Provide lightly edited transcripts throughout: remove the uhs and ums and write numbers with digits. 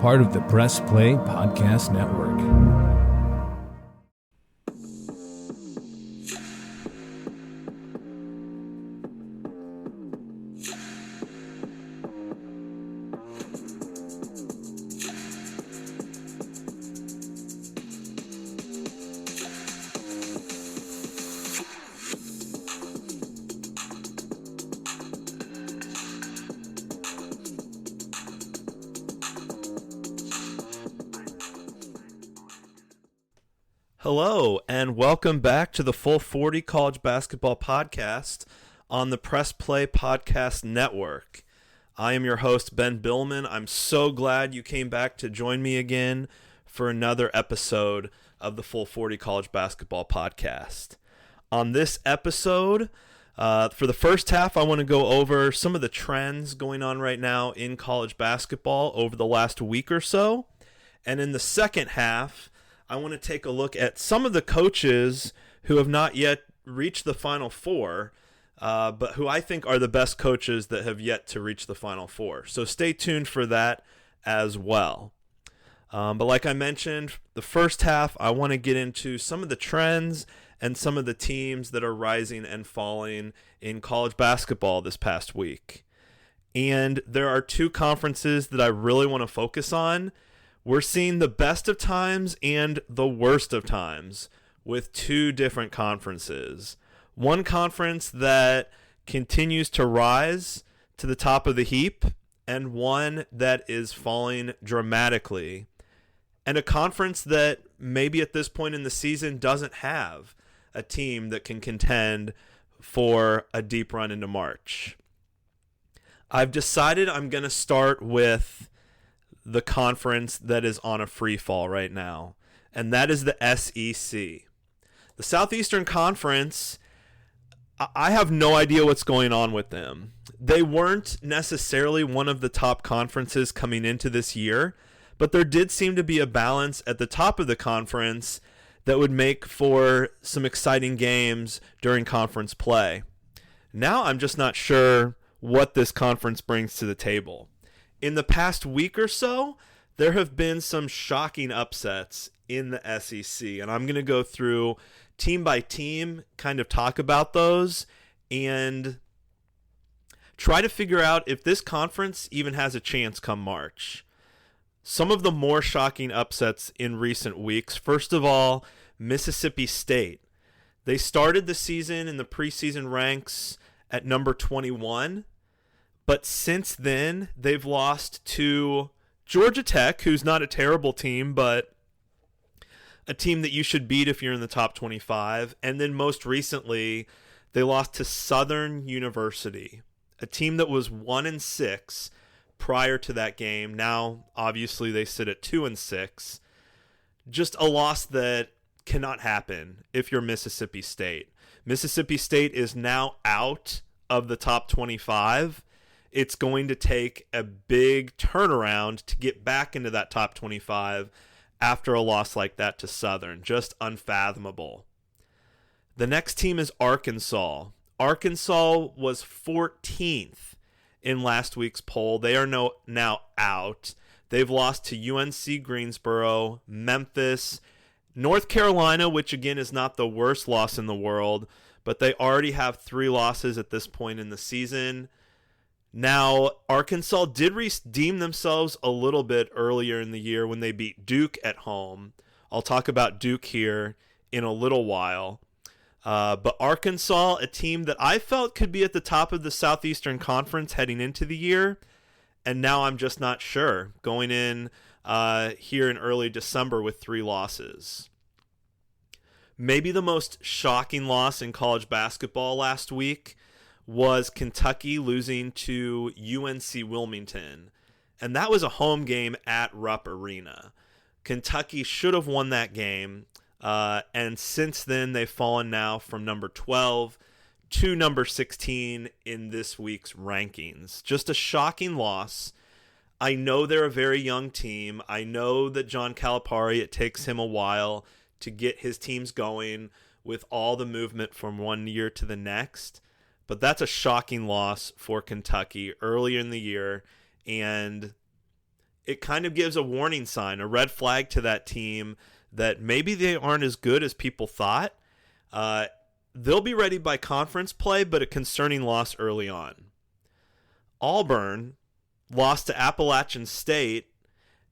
part of the Press Play Podcast Network. Hello, and welcome back to the Full 40 College Basketball Podcast on the Press Play Podcast Network. I am your host, Ben Billman. I'm so glad you came back to join me again for another episode of the Full 40 College Basketball Podcast. On this episode, for the first half, I want to go over some of the trends going on right now in college basketball over the last week or so. And in the second half, I want to take a look at some of the coaches who have not yet reached the Final Four, but who I think are the best coaches that have yet to reach the Final Four. So stay tuned for that as well. But like I mentioned, the first half, I want to get into some of the trends and some of the teams that are rising and falling in college basketball this past week. And there are two conferences that I really want to focus on. We're seeing the best of times and the worst of times with two different conferences. One conference that continues to rise to the top of the heap, and one that is falling dramatically. And a conference that maybe at this point in the season doesn't have a team that can contend for a deep run into March. I've decided I'm going to start with the conference that is on a free fall right now, and that is the SEC. The Southeastern Conference, I have no idea what's going on with them. They weren't necessarily one of the top conferences coming into this year, but there did seem to be a balance at the top of the conference that would make for some exciting games during conference play. Now I'm just not sure what this conference brings to the table. In the past week or so, there have been some shocking upsets in the SEC, and I'm going to go through team by team, kind of talk about those, and try to figure out if this conference even has a chance come March. Some of the more shocking upsets in recent weeks. First of all, Mississippi State. They started the season in the preseason ranks at number 21. But since then, they've lost to Georgia Tech, who's not a terrible team, but a team that you should beat if you're in the top 25. And then most recently, they lost to Southern University, a team that was 1-6 prior to that game. Now, obviously, they sit at 2-6. Just a loss that cannot happen if you're Mississippi State. Mississippi State is now out of the top 25. It's going to take a big turnaround to get back into that top 25 after a loss like that to Southern. Just unfathomable. The next team is Arkansas. Arkansas was 14th in last week's poll. They are now out. They've lost to UNC Greensboro, Memphis, North Carolina, which again is not the worst loss in the world, but they already have 3 losses at this point in the season. Now, Arkansas did redeem themselves a little bit earlier in the year when they beat Duke at home. I'll talk about Duke here in a little while. But Arkansas, a team that I felt could be at the top of the Southeastern Conference heading into the year, and now I'm just not sure, going in here in early December with 3 losses. Maybe the most shocking loss in college basketball last week was Kentucky losing to UNC Wilmington. And that was a home game at Rupp Arena. Kentucky should have won that game. And since then, they've fallen now from number 12 to number 16 in this week's rankings. Just a shocking loss. I know they're a very young team. I know that John Calipari, it takes him a while to get his teams going with all the movement from one year to the next. But that's a shocking loss for Kentucky earlier in the year. And it kind of gives a warning sign, a red flag to that team that maybe they aren't as good as people thought. They'll be ready by conference play, but a concerning loss early on. Auburn lost to Appalachian State,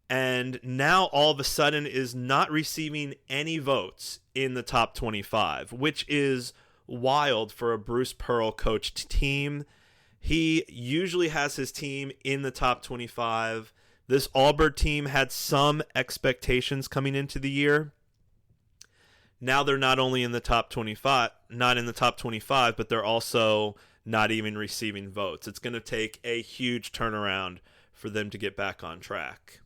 and now all of a sudden is not receiving any votes in the top 25, which is wild for a Bruce Pearl coached team. He usually has his team in the top 25. This Auburn team had some expectations coming into the year. Now they're not only in the top 25, but they're also not even receiving votes. It's going to take a huge turnaround for them to get back on track.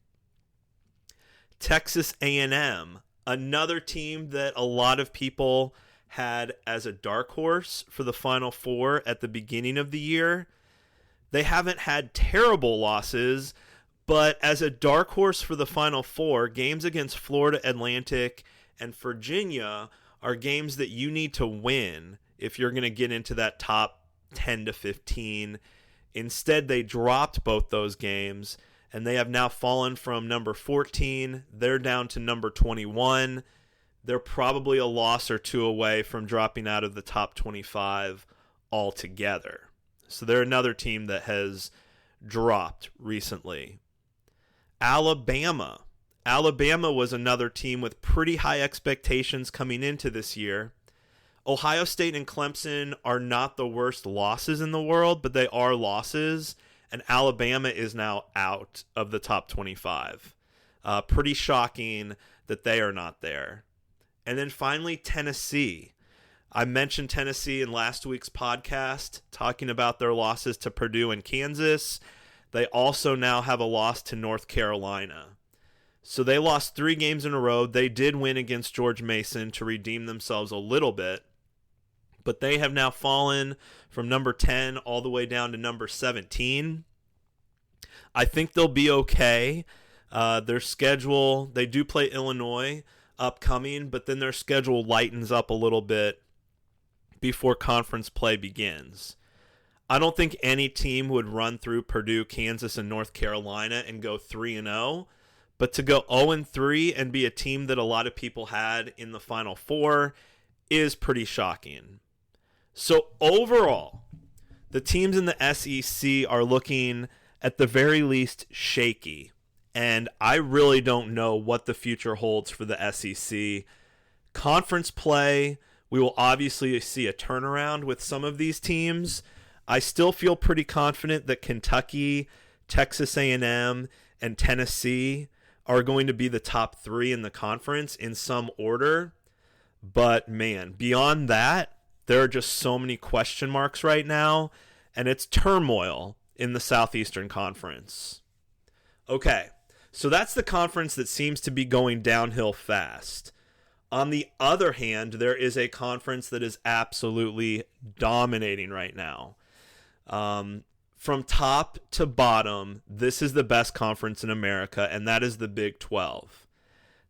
Texas A&M, another team that a lot of people had as a dark horse for the Final Four at the beginning of the year. They haven't had terrible losses, but as a dark horse for the Final Four, games against Florida Atlantic and Virginia are games that you need to win if you're going to get into that top 10 to 15. Instead, they dropped both those games, and they have now fallen from number 14. They're down to number 21. They're probably a loss or two away from dropping out of the top 25 altogether. So they're another team that has dropped recently. Alabama. Alabama was another team with pretty high expectations coming into this year. Ohio State and Clemson are not the worst losses in the world, but they are losses, and Alabama is now out of the top 25. Pretty shocking that they are not there. And then finally, Tennessee. I mentioned Tennessee in last week's podcast, talking about their losses to Purdue and Kansas. They also now have a loss to North Carolina. So they lost 3 games in a row. They did win against George Mason to redeem themselves a little bit, but they have now fallen from number 10 all the way down to number 17. I think they'll be okay. Their schedule, they do play Illinois upcoming, but then their schedule lightens up a little bit before conference play begins. I don't think any team would run through Purdue, Kansas, and North Carolina and go 3-0, but to go 0-3 and be a team that a lot of people had in the Final Four is pretty shocking. So overall, the teams in the SEC are looking at the very least shaky, and I really don't know what the future holds for the SEC. Conference play, we will obviously see a turnaround with some of these teams. I still feel pretty confident that Kentucky, Texas A&M, and Tennessee are going to be the top 3 in the conference in some order. But man, beyond that, there are just so many question marks right now, and it's turmoil in the Southeastern Conference. Okay, so that's the conference that seems to be going downhill fast. On the other hand, there is a conference that is absolutely dominating right now. From top to bottom, this is the best conference in America, and that is the Big 12.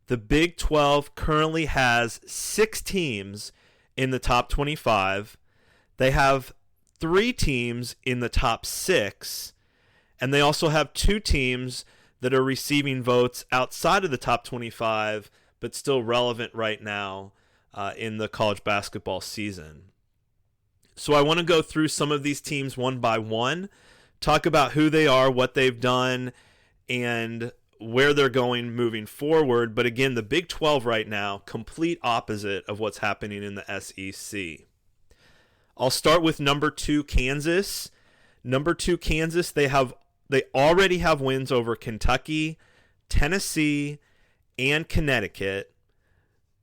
The Big 12 currently has 6 teams in the top 25. They have 3 teams in the top 6, and they also have 2 teams that are receiving votes outside of the top 25, but still relevant right now in the college basketball season. So I want to go through some of these teams one by one, talk about who they are, what they've done, and where they're going moving forward. But again, the Big 12 right now, complete opposite of what's happening in the SEC. I'll start with number 2, Kansas. Number 2, Kansas, they already have wins over Kentucky, Tennessee, and Connecticut.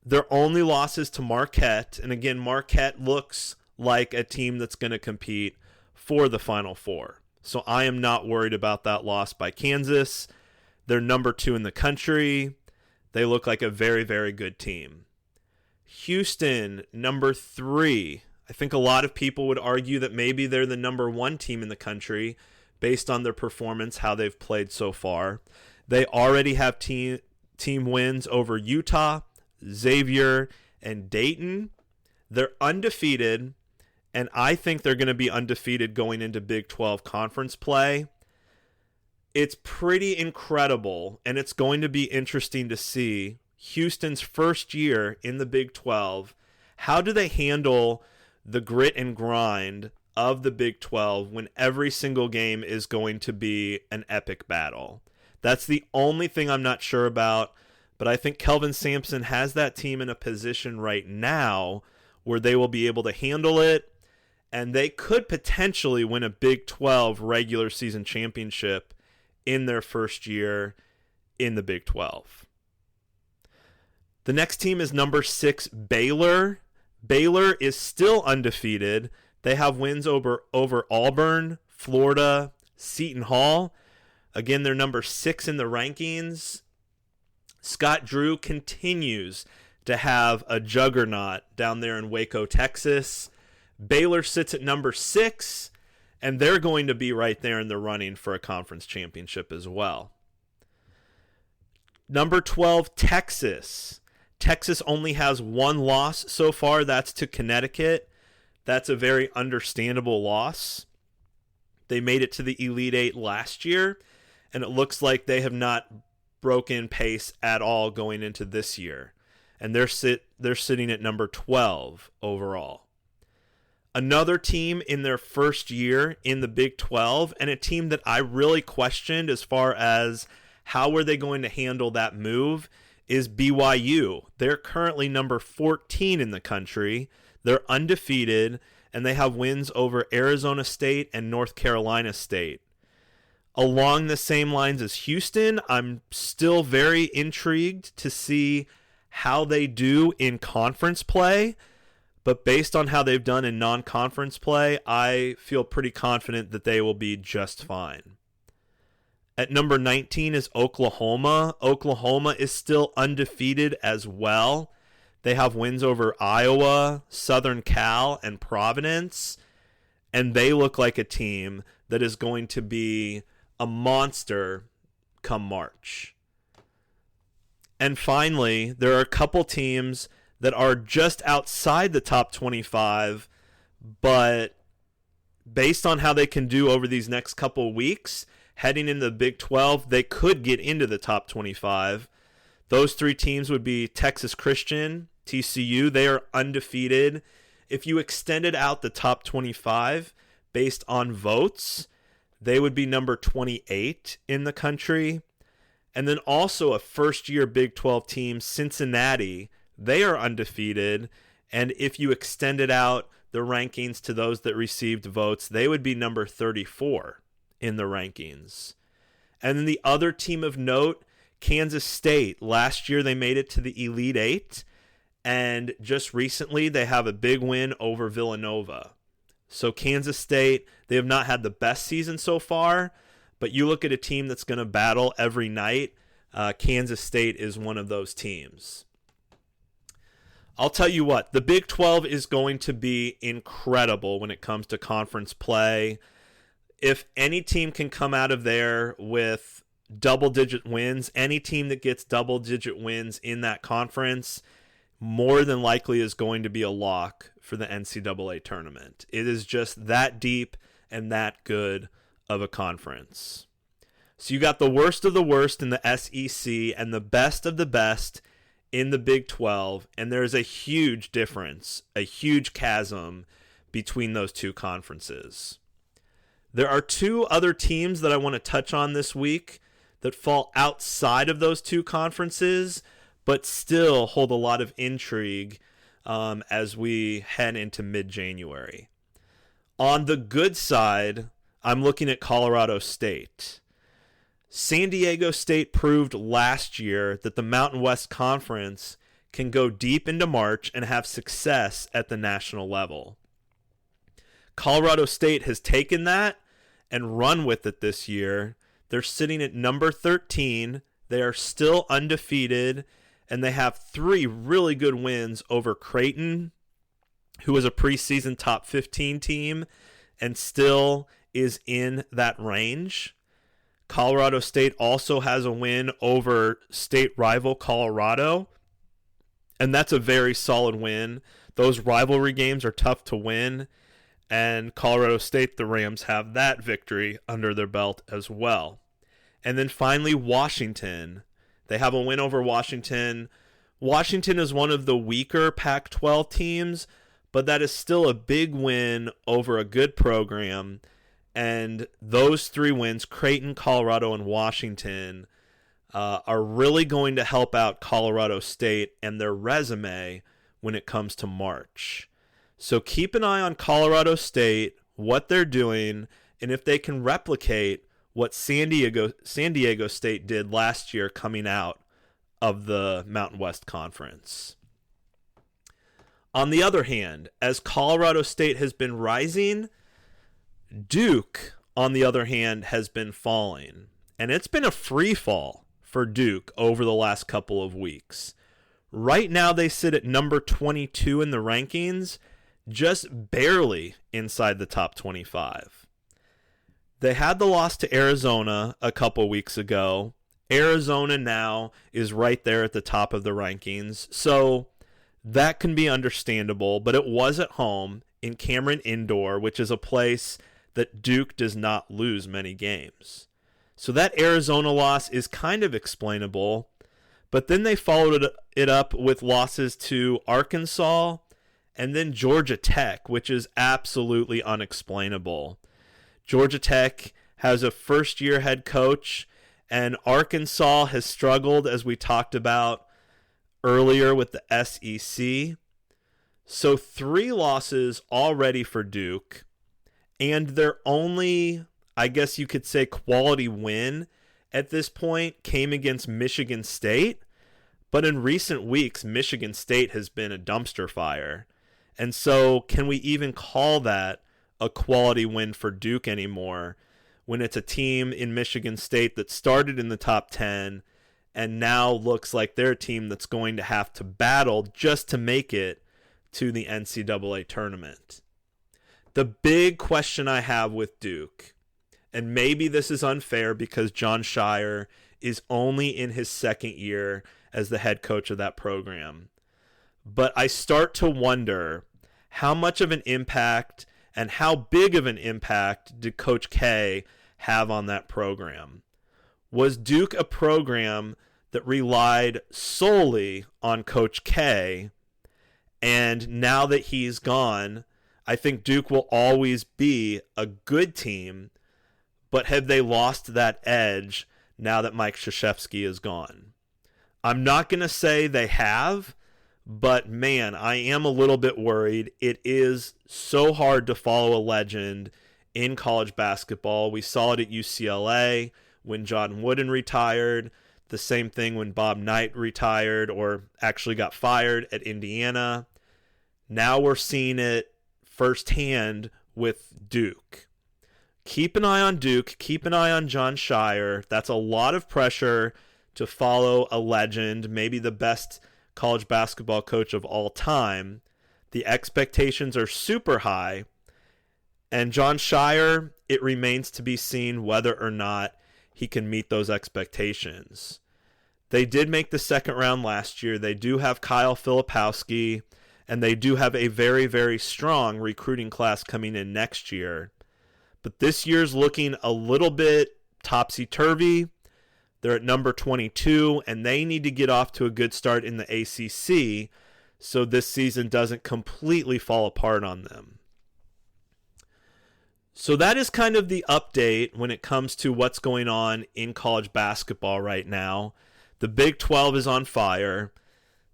Their only losses to Marquette, and again, Marquette looks like a team that's going to compete for the Final Four. So I am not worried about that loss by Kansas. They're number 2 in the country. They look like a very, very good team. Houston, number 3. I think a lot of people would argue that maybe they're the number 1 team in the country based on their performance, how they've played so far. They already have team wins over Utah, Xavier, and Dayton. They're undefeated, and I think they're going to be undefeated going into Big 12 conference play. It's pretty incredible, and it's going to be interesting to see Houston's first year in the Big 12. How do they handle the grit and grind of the Big 12 when every single game is going to be an epic battle? That's the only thing I'm not sure about, but I think Kelvin Sampson has that team in a position right now where they will be able to handle it, and they could potentially win a Big 12 regular season championship in their first year in the Big 12. The next team is number 6, Baylor. Baylor is still undefeated. They have wins over Auburn, Florida, Seton Hall. Again, they're number 6 in the rankings. Scott Drew continues to have a juggernaut down there in Waco, Texas. Baylor sits at number 6, and they're going to be right there in the running for a conference championship as well. Number 12, Texas. Texas only has one loss so far. That's to Connecticut. That's a very understandable loss. They made it to the Elite Eight last year, and it looks like they have not broken pace at all going into this year. And they're sitting at number 12 overall. Another team in their first year in the Big 12, and a team that I really questioned as far as how were they going to handle that move, is BYU. They're currently number 14 in the country. They're undefeated, and they have wins over Arizona State and North Carolina State. Along the same lines as Houston, I'm still very intrigued to see how they do in conference play. But based on how they've done in non-conference play, I feel pretty confident that they will be just fine. At number 19 is Oklahoma. Oklahoma is still undefeated as well. They have wins over Iowa, Southern Cal, and Providence. And they look like a team that is going to be a monster come March. And finally, there are a couple teams that are just outside the top 25, but based on how they can do over these next couple weeks, heading into the Big 12, they could get into the top 25. Those 3 teams would be Texas Christian, TCU. They are undefeated. If you extended out the top 25 based on votes, they would be number 28 in the country. And then also a first-year Big 12 team, Cincinnati. They are undefeated, and if you extended out the rankings to those that received votes, they would be number 34 in the rankings. And then the other team of note, Kansas State. Last year they made it to the Elite Eight, and just recently they have a big win over Villanova. So Kansas State, they have not had the best season so far, but you look at a team that's going to battle every night, Kansas State is one of those teams. I'll tell you what, the Big 12 is going to be incredible when it comes to conference play. If any team can come out of there with double-digit wins, any team that gets double-digit wins in that conference, more than likely is going to be a lock for the NCAA tournament. It is just that deep and that good of a conference. So you got the worst of the worst in the SEC and the best of the best in the Big 12, and there's a huge difference, a huge chasm between those two conferences. There are 2 other teams that I want to touch on this week that fall outside of those 2 conferences, but still hold a lot of intrigue as we head into mid-January. On the good side, I'm looking at Colorado State. San Diego State proved last year that the Mountain West Conference can go deep into March and have success at the national level. Colorado State has taken that and run with it this year. They're sitting at number 13. They are still undefeated, and they have 3 really good wins over Creighton, who was a preseason top 15 team and still is in that range. Colorado State also has a win over state rival Colorado, and that's a very solid win. Those rivalry games are tough to win, and Colorado State, the Rams, have that victory under their belt as well. And then finally, Washington. They have a win over Washington. Washington is one of the weaker Pac-12 teams, but that is still a big win over a good program. And those 3 wins, Creighton, Colorado, and Washington, are really going to help out Colorado State and their resume when it comes to March. So keep an eye on Colorado State, what they're doing, and if they can replicate what San Diego State did last year coming out of the Mountain West Conference. On the other hand, as Colorado State has been rising, Duke, on the other hand, has been falling. And it's been a free fall for Duke over the last couple of weeks. Right now they sit at number 22 in the rankings, just barely inside the top 25. They had the loss to Arizona a couple weeks ago. Arizona now is right there at the top of the rankings, so that can be understandable, but it was at home in Cameron Indoor, which is a place that Duke does not lose many games. So that Arizona loss is kind of explainable, but then they followed it up with losses to Arkansas and then Georgia Tech, which is absolutely unexplainable. Georgia Tech has a first-year head coach, and Arkansas has struggled, as we talked about earlier with the SEC. So 3 losses already for Duke, and their only, I guess you could say, quality win at this point came against Michigan State. But in recent weeks, Michigan State has been a dumpster fire. And so can we even call that a quality win for Duke anymore when it's a team in Michigan State that started in the top 10 and now looks like they're a team that's going to have to battle just to make it to the NCAA tournament? The big question I have with Duke, and maybe this is unfair because Jon Scheyer is only in his second year as the head coach of that program, but I start to wonder how much of an impact and how big of an impact did Coach K have on that program? Was Duke a program that relied solely on Coach K, and now that he's gone, I think Duke will always be a good team, but have they lost that edge now that Mike Krzyzewski is gone? I'm not going to say they have, but man, I am a little bit worried. It is so hard to follow a legend in college basketball. We saw it at UCLA when John Wooden retired. The same thing when Bob Knight retired or actually got fired at Indiana. Now we're seeing it firsthand with Duke. Keep an eye on Duke. Keep an eye on Jon Scheyer. That's a lot of pressure to follow a legend, maybe the best college basketball coach of all time. The expectations are super high. And Jon Scheyer, it remains to be seen whether or not he can meet those expectations. They did make the second round last year. They do have Kyle Filipowski, and they do have a very, very strong recruiting class coming in next year. But this year's looking a little bit topsy-turvy. They're at number 22, and they need to get off to a good start in the ACC so this season doesn't completely fall apart on them. So that is kind of the update when it comes to what's going on in college basketball right now. The Big 12 is on fire.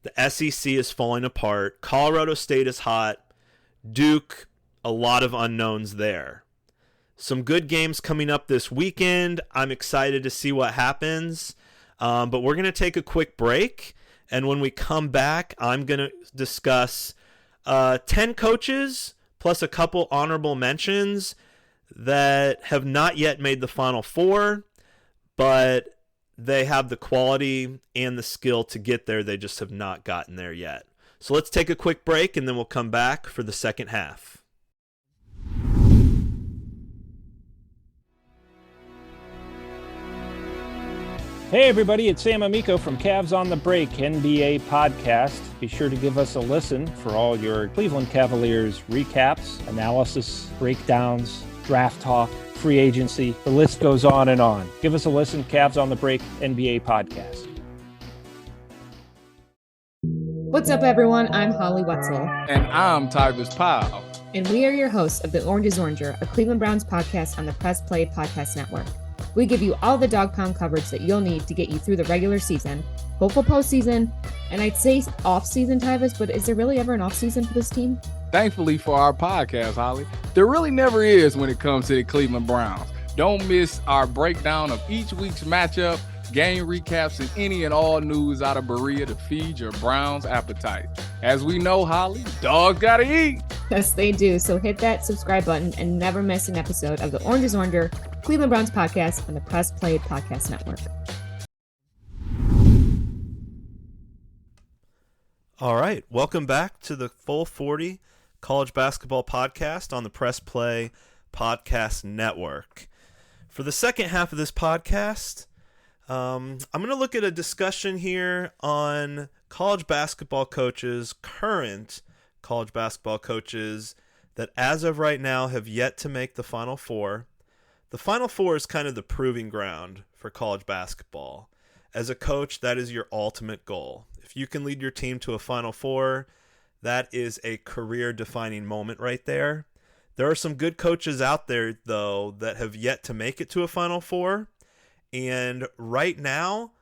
The SEC is falling apart. Colorado State is hot. Duke, a lot of unknowns there. Some good games coming up this weekend. I'm excited to see what happens. But we're going to take a quick break. And when we come back, I'm going to discuss 10 coaches plus a couple honorable mentions that have not yet made the Final Four, but they have the quality and the skill to get there. They just have not gotten there yet. So let's take a quick break, and then we'll come back for the second half. Hey everybody, it's Sam Amico from Cavs on the Break NBA podcast. Be sure to give us a listen for all your Cleveland Cavaliers recaps, analysis, breakdowns, draft talk, free agency. The list goes on and on. Give us a listen, Cavs on the Break NBA podcast. What's up, everyone? I'm Holly Wetzel. And I'm Tybus Powell. And we are your hosts of The Orange is Oranger, a Cleveland Browns podcast on the Press Play Podcast Network. We give you all the dog pound coverage that you'll need to get you through the regular season, hopeful postseason, and I'd say off-season, Tybus, but is there really ever an off-season for this team? Thankfully for our podcast, Holly, there really never is when it comes to the Cleveland Browns. Don't miss our breakdown of each week's matchup, game recaps, and any and all news out of Berea to feed your Browns appetite. As we know, Holly, dogs gotta eat. Yes, they do. So hit that subscribe button and never miss an episode of the Orange is Oranger, Cleveland Browns podcast on the Press Play Podcast Network. All right, welcome back to the Full 40 College Basketball Podcast on the Press Play Podcast Network. For the second half of this podcast, I'm going to look at a discussion here on college basketball coaches, current college basketball coaches that as of right now have yet to make the Final Four. The Final Four is kind of the proving ground for college basketball. As a coach, that is your ultimate goal. If you can lead your team to a Final Four, that is a career-defining moment right there. There are some good coaches out there, though, that have yet to make it to a Final Four. And right now,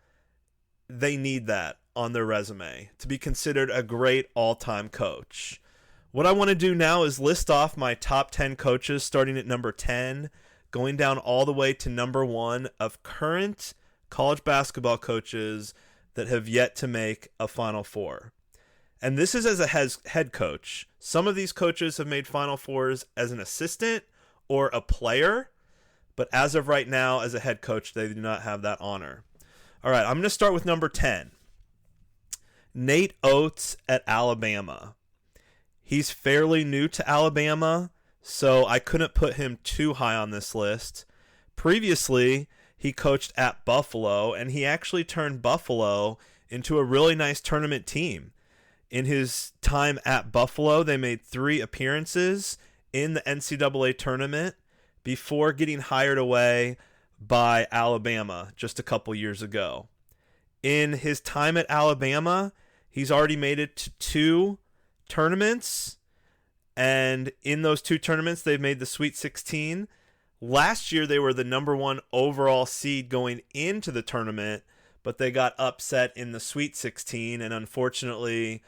they need that on their resume to be considered a great all-time coach. What I want to do now is list off my top 10 coaches, starting at number 10, going down all the way to number 1 of current college basketball coaches that have yet to make a Final Four. And this is as a head coach. Some of these coaches have made Final Fours as an assistant or a player, but as of right now, as a head coach, they do not have that honor. All right, I'm going to start with number 10. Nate Oates at Alabama. He's fairly new to Alabama, so I couldn't put him too high on this list. Previously, he coached at Buffalo, and he actually turned Buffalo into a really nice tournament team. In his time at Buffalo, they made 3 appearances in the NCAA tournament before getting hired away by Alabama just a couple years ago. In his time at Alabama, he's already made it to 2 tournaments, and in those 2 tournaments, they've made the Sweet 16. Last year, they were the number 1 overall seed going into the tournament, but they got upset in the Sweet 16, and unfortunately,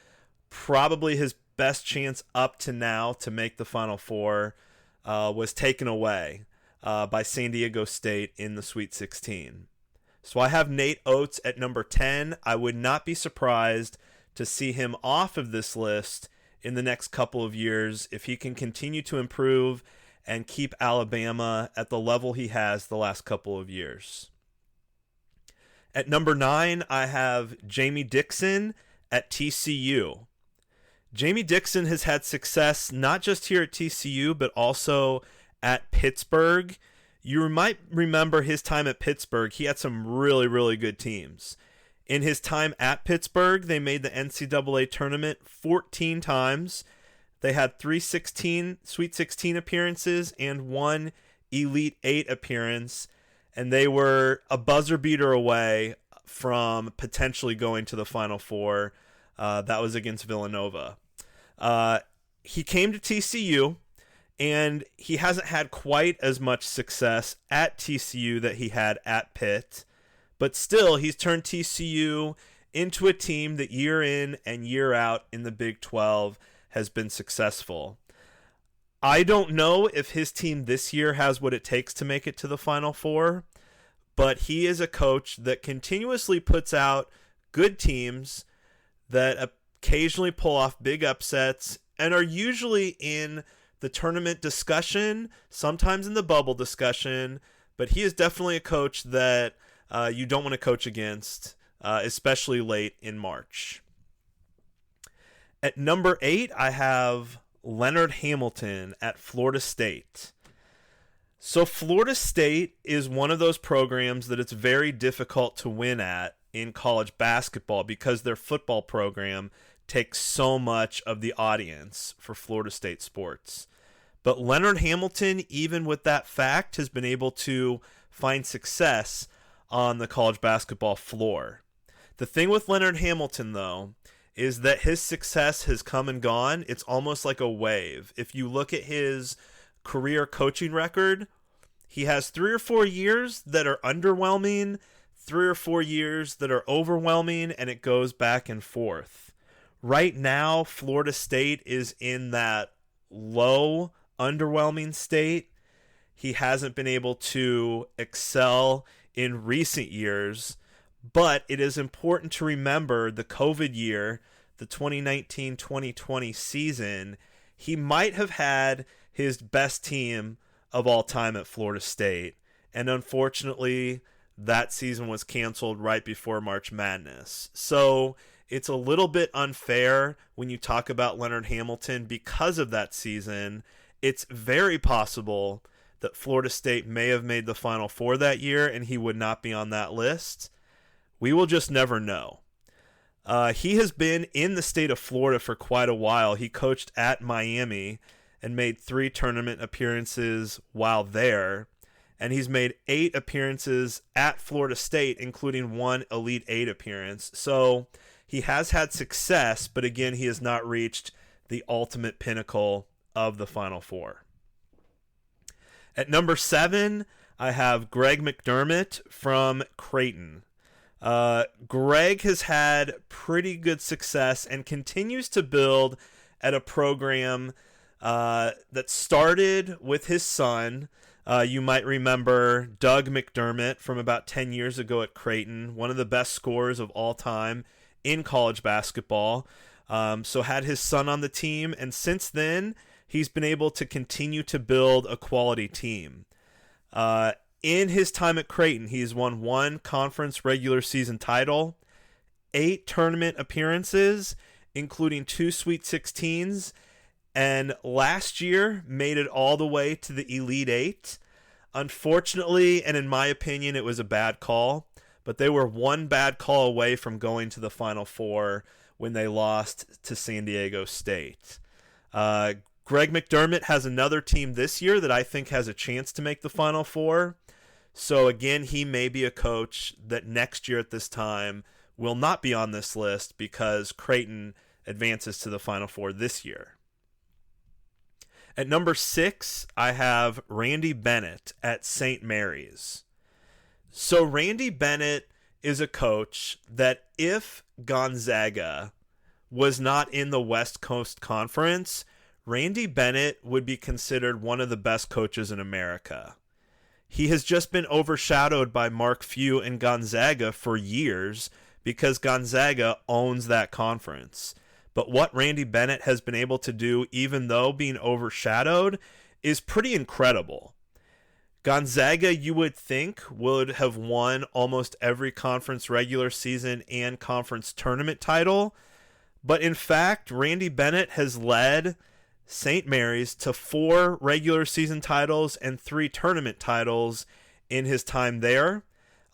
probably his best chance up to now to make the Final Four was taken away by San Diego State in the Sweet 16. So I have Nate Oates at number 10. I would not be surprised to see him off of this list in the next couple of years if he can continue to improve and keep Alabama at the level he has the last couple of years. At number 9, I have Jamie Dixon at TCU. Jamie Dixon has had success not just here at TCU, but also at Pittsburgh. You might remember his time at Pittsburgh. He had some really, really good teams. In his time at Pittsburgh, they made the NCAA tournament 14 times. They had 3 Sweet 16 appearances and 1 Elite 8 appearance, and they were a buzzer beater away from potentially going to the Final Four. That was against Villanova. He came to TCU, and he hasn't had quite as much success at TCU that he had at Pitt, but still he's turned TCU into a team that year in and year out in the Big 12 has been successful. I don't know if his team this year has what it takes to make it to the Final Four, but he is a coach that continuously puts out good teams that occasionally pull off big upsets and are usually in the tournament discussion, sometimes in the bubble discussion, but he is definitely a coach that you don't want to coach against, especially late in March. At number 8, I have Leonard Hamilton at Florida State. So Florida State is one of those programs that it's very difficult to win at in college basketball because their football program takes so much of the audience for Florida State sports. But Leonard Hamilton, even with that fact, has been able to find success on the college basketball floor. The thing with Leonard Hamilton, though, is that his success has come and gone. It's almost like a wave. If you look at his career coaching record, he has 3 or 4 years that are underwhelming, 3 or 4 years that are overwhelming, and it goes back and forth. Right now, Florida State is in that low, underwhelming state. He hasn't been able to excel in recent years, but it is important to remember the COVID year, the 2019-2020 season, he might have had his best team of all time at Florida State. And unfortunately, that season was canceled right before March Madness. So it's a little bit unfair when you talk about Leonard Hamilton because of that season. It's very possible that Florida State may have made the Final Four that year and he would not be on that list. We will just never know. He has been in the state of Florida for quite a while. He coached at Miami and made 3 tournament appearances while there. And he's made 8 appearances at Florida State, including 1 Elite 8 appearance. So he has had success, but again, he has not reached the ultimate pinnacle of the Final Four. At number 7, I have Greg McDermott from Creighton. Greg has had pretty good success and continues to build at a program that started with his son. You might remember Doug McDermott from about 10 years ago at Creighton, one of the best scorers of all time in college basketball. So had his son on the team, and since then, he's been able to continue to build a quality team. In his time at Creighton, he's won 1 conference regular season title, 8 tournament appearances, including 2 Sweet 16s, and last year made it all the way to the Elite 8. Unfortunately, and in my opinion, it was a bad call, but they were 1 bad call away from going to the Final Four when they lost to San Diego State. Greg McDermott has another team this year that I think has a chance to make the Final Four. So again, he may be a coach that next year at this time will not be on this list because Creighton advances to the Final Four this year. At number 6, I have Randy Bennett at St. Mary's. So Randy Bennett is a coach that if Gonzaga was not in the West Coast Conference, Randy Bennett would be considered one of the best coaches in America. He has just been overshadowed by Mark Few and Gonzaga for years because Gonzaga owns that conference. But what Randy Bennett has been able to do, even though being overshadowed, is pretty incredible. Gonzaga, you would think, would have won almost every conference regular season and conference tournament title. But in fact, Randy Bennett has led St. Mary's to 4 regular season titles and 3 tournament titles in his time there.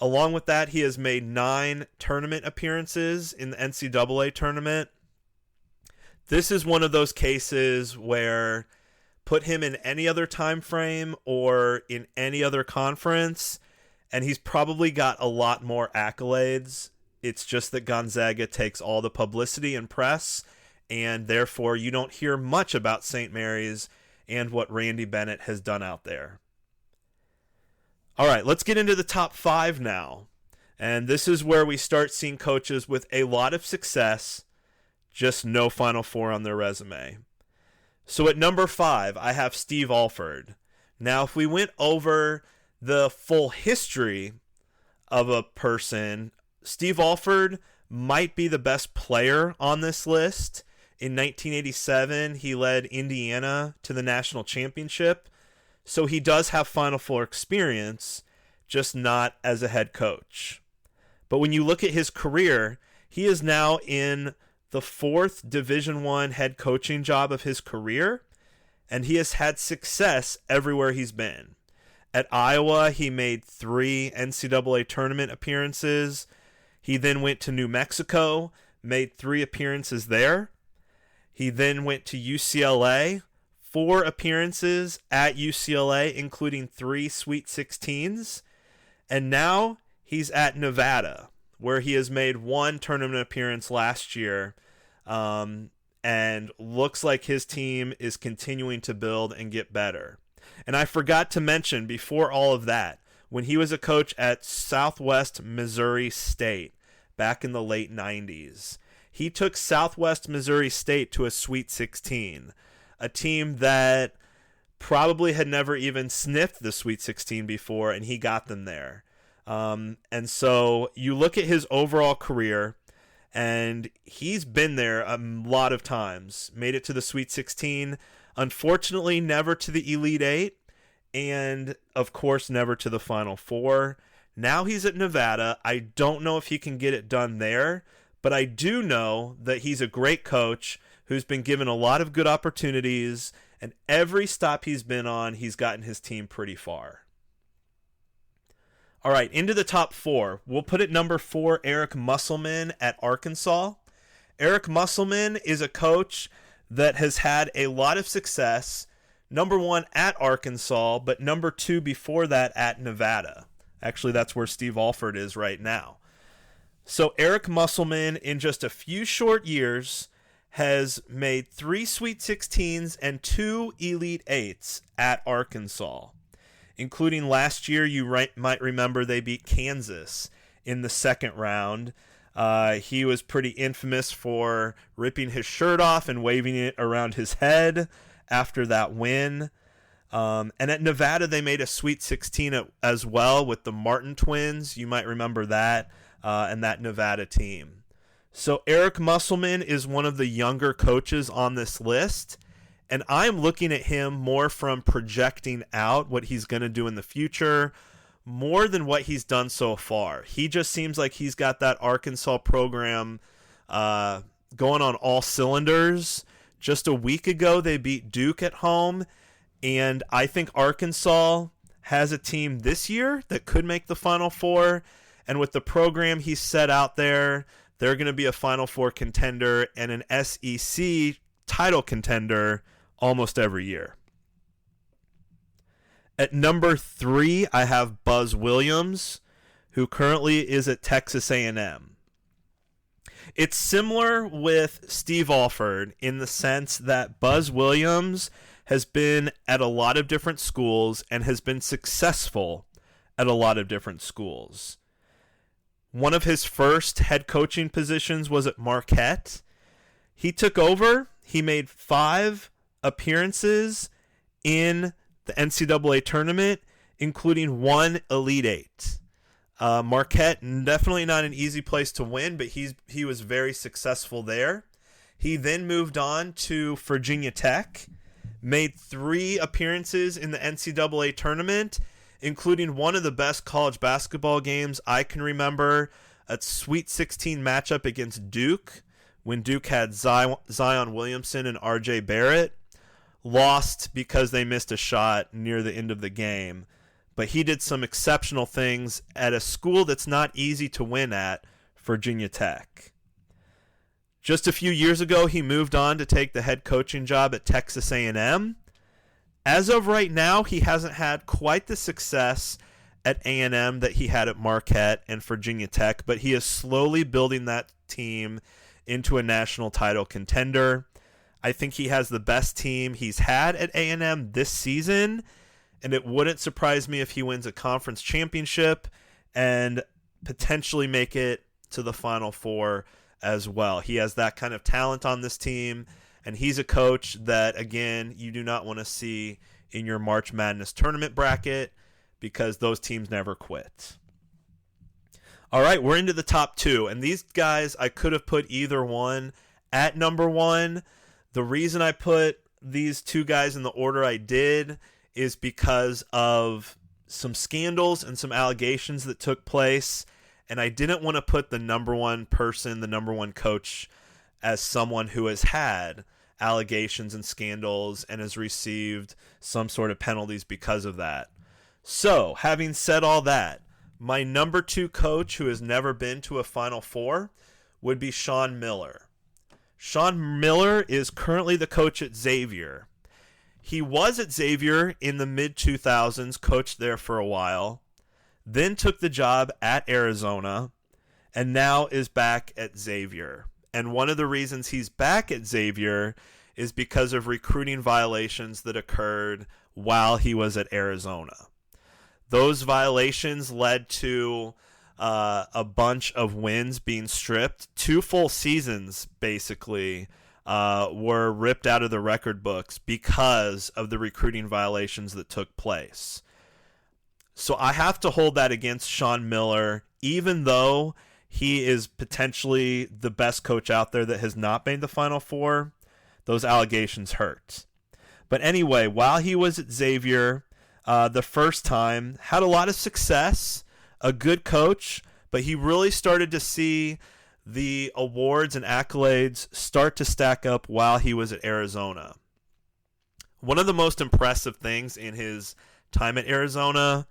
Along with that, he has made 9 tournament appearances in the NCAA tournament. This is one of those cases where put him in any other time frame or in any other conference, and he's probably got a lot more accolades. It's just that Gonzaga takes all the publicity and press, and therefore you don't hear much about St. Mary's and what Randy Bennett has done out there. All right, let's get into the top 5 now. And this is where we start seeing coaches with a lot of success, just no Final Four on their resume. So at number 5, I have Steve Alford. Now, if we went over the full history of a person, Steve Alford might be the best player on this list. In 1987, he led Indiana to the national championship. So he does have Final Four experience, just not as a head coach. But when you look at his career, he is now in the 4th Division I head coaching job of his career, and he has had success everywhere he's been. At Iowa, he made 3 NCAA tournament appearances. He then went to New Mexico, made 3 appearances there. He then went to UCLA, 4 appearances at UCLA, including 3 Sweet 16s. And now he's at Nevada, where he has made 1 tournament appearance last year. And looks like his team is continuing to build and get better. And I forgot to mention before all of that, when he was a coach at Southwest Missouri State back in the late 90s, he took Southwest Missouri State to a Sweet 16, a team that probably had never even sniffed the Sweet 16 before, and he got them there. And so you look at his overall career, and he's been there a lot of times, made it to the Sweet 16, unfortunately never to the Elite 8, and of course never to the Final Four. Now he's at Nevada. I don't know if he can get it done there, but I do know that he's a great coach who's been given a lot of good opportunities, and every stop he's been on, he's gotten his team pretty far. All right, into the top 4. We'll put at number 4, Eric Musselman at Arkansas. Eric Musselman is a coach that has had a lot of success, number 1 at Arkansas, but number 2 before that at Nevada. Actually, that's where Steve Alford is right now. So Eric Musselman, in just a few short years, has made 3 Sweet 16s and 2 Elite 8s at Arkansas. Including last year, you might remember they beat Kansas in the second round. He was pretty infamous for ripping his shirt off and waving it around his head after that win. And at Nevada, they made a Sweet 16 as well with the Martin twins. You might remember that, and that Nevada team. So Eric Musselman is one of the younger coaches on this list. And I'm looking at him more from projecting out what he's going to do in the future, more than what he's done so far. He just seems like he's got that Arkansas program going on all cylinders. Just a week ago, they beat Duke at home, and I think Arkansas has a team this year that could make the Final Four, and with the program he's set out there, they're going to be a Final Four contender and an SEC title contender almost every year. At number 3, I have Buzz Williams, who currently is at Texas A&M. It's similar with Steve Alford in the sense that Buzz Williams has been at a lot of different schools and has been successful at a lot of different schools. One of his first head coaching positions was at Marquette. He took over. He made 5 appearances in the NCAA tournament, including 1 Elite 8. Marquette, definitely not an easy place to win, but he was very successful there. He then moved on to Virginia Tech, made 3 appearances in the NCAA tournament, including one of the best college basketball games I can remember, a Sweet 16 matchup against Duke, when Duke had Zion Williamson and R.J. Barrett. Lost because they missed a shot near the end of the game. But he did some exceptional things at a school that's not easy to win at, Virginia Tech. Just a few years ago, he moved on to take the head coaching job at Texas A&M. As of right now, he hasn't had quite the success at A&M that he had at Marquette and Virginia Tech, but he is slowly building that team into a national title contender. I think he has the best team he's had at A&M this season, and it wouldn't surprise me if he wins a conference championship and potentially make it to the Final Four as well. He has that kind of talent on this team, and he's a coach that, again, you do not want to see in your March Madness tournament bracket because those teams never quit. All right, we're into the top 2, and these guys, I could have put either one at number 1. The reason I put these 2 guys in the order I did is because of some scandals and some allegations that took place, and I didn't want to put the number 1 person, the number 1 coach, as someone who has had allegations and scandals and has received some sort of penalties because of that. So, having said all that, my number 2 coach who has never been to a Final Four would be Sean Miller. Sean Miller is currently the coach at Xavier. He was at Xavier in the mid-2000s, coached there for a while, then took the job at Arizona, and now is back at Xavier. And one of the reasons he's back at Xavier is because of recruiting violations that occurred while he was at Arizona. Those violations led to a bunch of wins being stripped. 2 full seasons, basically, were ripped out of the record books because of the recruiting violations that took place. So I have to hold that against Sean Miller, even though he is potentially the best coach out there that has not made the Final Four. Those allegations hurt. But anyway, while he was at Xavier the first time, had a lot of success, a good coach, but he really started to see the awards and accolades start to stack up while he was at Arizona. One of the most impressive things in his time at Arizona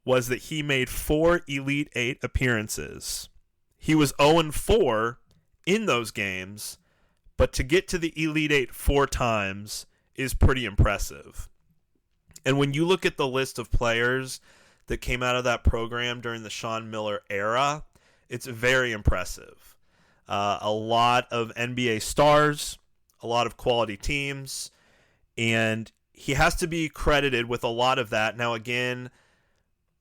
was that he made 4 Elite 8 appearances. He was 0-4 in those games, but to get to the Elite 8 4 times is pretty impressive. And when you look at the list of players that came out of that program during the Sean Miller era, it's very impressive. A lot of NBA stars, a lot of quality teams, and he has to be credited with a lot of that. Now, again,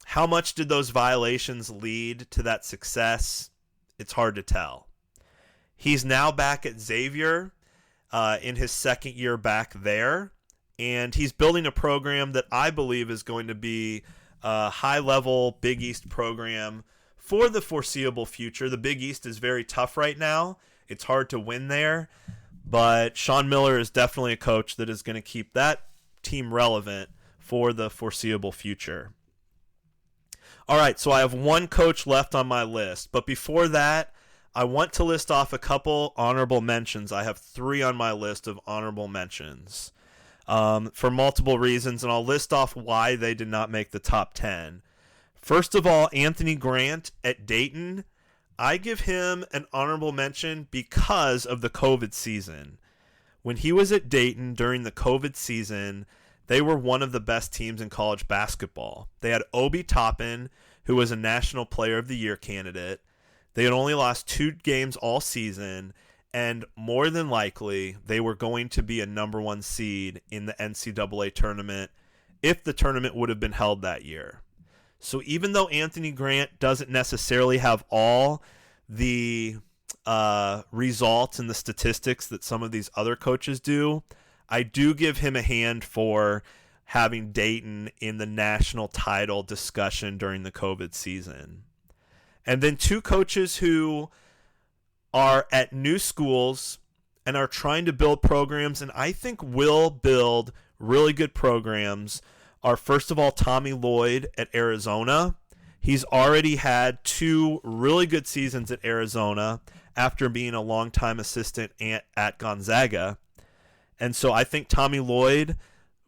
how much did those violations lead to that success? It's hard to tell. He's now back at Xavier in his second year back there, and he's building a program that I believe is going to be a high-level Big East program for the foreseeable future. The Big East is very tough right now. It's hard to win there, but Sean Miller is definitely a coach that is going to keep that team relevant for the foreseeable future. All right, so I have one coach left on my list, but before that, I want to list off a couple honorable mentions. I have 3 on my list of honorable mentions for multiple reasons, and I'll list off why they did not make the top 10. First of all, Anthony Grant at Dayton. I give him an honorable mention because of the COVID season. When he was at Dayton during the COVID season, they were one of the best teams in college basketball. They had Obi Toppin, who was a National Player of the Year candidate. They had only lost 2 games all season, and more than likely, they were going to be a number 1 seed in the NCAA tournament if the tournament would have been held that year. So even though Anthony Grant doesn't necessarily have all the results and the statistics that some of these other coaches do, I do give him a hand for having Dayton in the national title discussion during the COVID season. And then 2 coaches who are at new schools and are trying to build programs and I think will build really good programs are, first of all, Tommy Lloyd at Arizona. He's already had 2 really good seasons at Arizona after being a longtime assistant at Gonzaga. And so I think Tommy Lloyd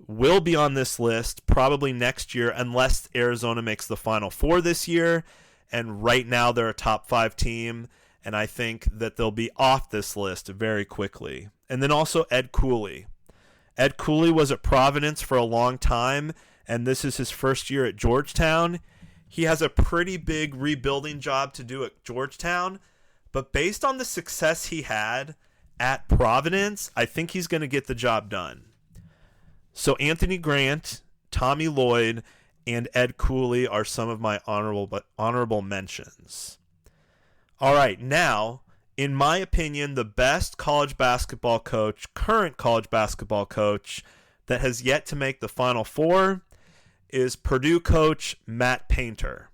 will be on this list probably next year unless Arizona makes the Final Four this year. And right now they're a top 5 team, and I think that they'll be off this list very quickly. And then also Ed Cooley. Ed Cooley was at Providence for a long time, and this is his first year at Georgetown. He has a pretty big rebuilding job to do at Georgetown, but based on the success he had at Providence, I think he's going to get the job done. So Anthony Grant, Tommy Lloyd, and Ed Cooley are some of my honorable mentions. All right, now, in my opinion, the best college basketball coach, current college basketball coach, that has yet to make the Final Four is Purdue coach Matt Painter.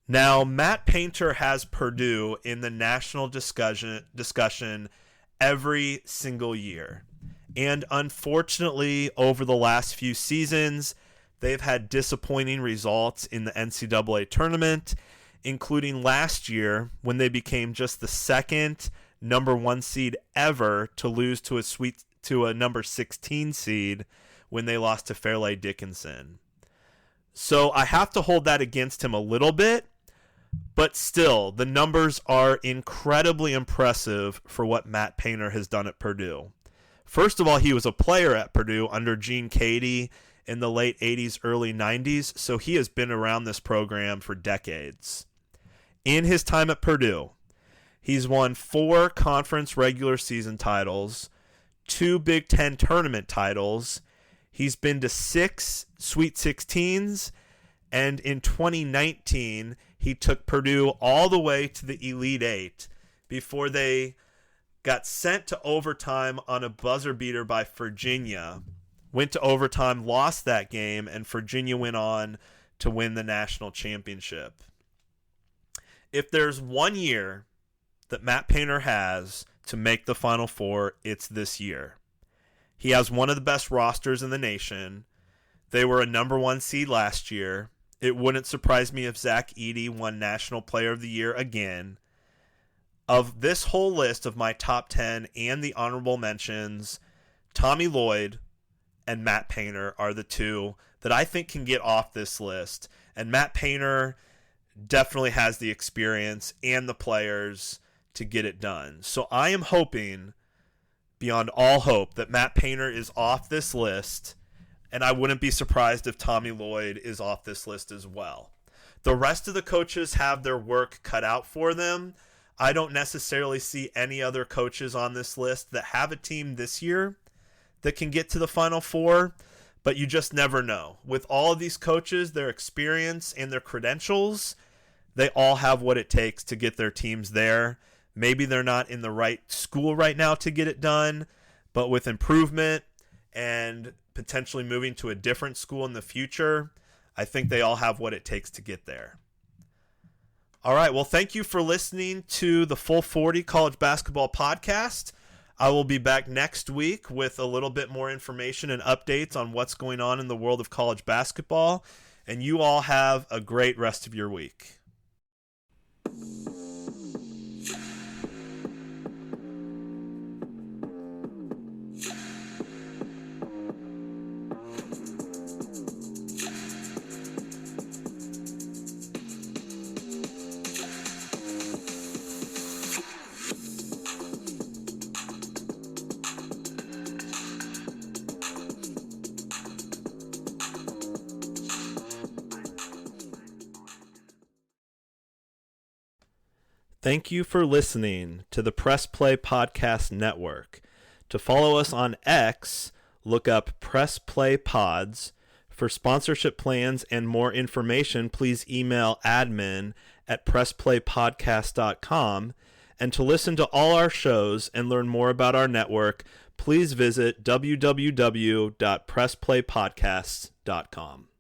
Now, Matt Painter has Purdue in the national discussion every single year. And unfortunately, over the last few seasons, they've had disappointing results in the NCAA tournament, including last year when they became just the second number 1 seed ever to lose to a number 16 seed when they lost to Fairleigh Dickinson. So I have to hold that against him a little bit, but still, the numbers are incredibly impressive for what Matt Painter has done at Purdue. First of all, he was a player at Purdue under Gene Cady in the late 80s, early 90s, so he has been around this program for decades. In his time at Purdue, he's won 4 conference regular season titles, 2 Big Ten tournament titles. He's been to 6 Sweet 16s, and in 2019, he took Purdue all the way to the Elite Eight before they got sent to overtime on a buzzer beater by Virginia. Went to overtime, lost that game, and Virginia went on to win the national championship. If there's one year that Matt Painter has to make the Final Four, it's this year. He has one of the best rosters in the nation. They were a number 1 seed last year. It wouldn't surprise me if Zach Edey won National Player of the Year again. Of this whole list of my top 10 and the honorable mentions, Tommy Lloyd and Matt Painter are the 2 that I think can get off this list. And Matt Painter definitely has the experience and the players to get it done. So I am hoping, beyond all hope, that Matt Painter is off this list, and I wouldn't be surprised if Tommy Lloyd is off this list as well. The rest of the coaches have their work cut out for them. I don't necessarily see any other coaches on this list that have a team this year that can get to the Final Four, but you just never know. With all of these coaches, their experience and their credentials, they all have what it takes to get their teams there. Maybe they're not in the right school right now to get it done, but with improvement and potentially moving to a different school in the future, I think they all have what it takes to get there. All right, well, thank you for listening to the Full 40 College Basketball Podcast. I will be back next week with a little bit more information and updates on what's going on in the world of college basketball, and you all have a great rest of your week. Thank you for listening to the Press Play Podcast Network. To follow us on X, look up Press Play Pods. For sponsorship plans and more information, please email admin@pressplaypodcast.com. And to listen to all our shows and learn more about our network, please visit www.pressplaypodcasts.com.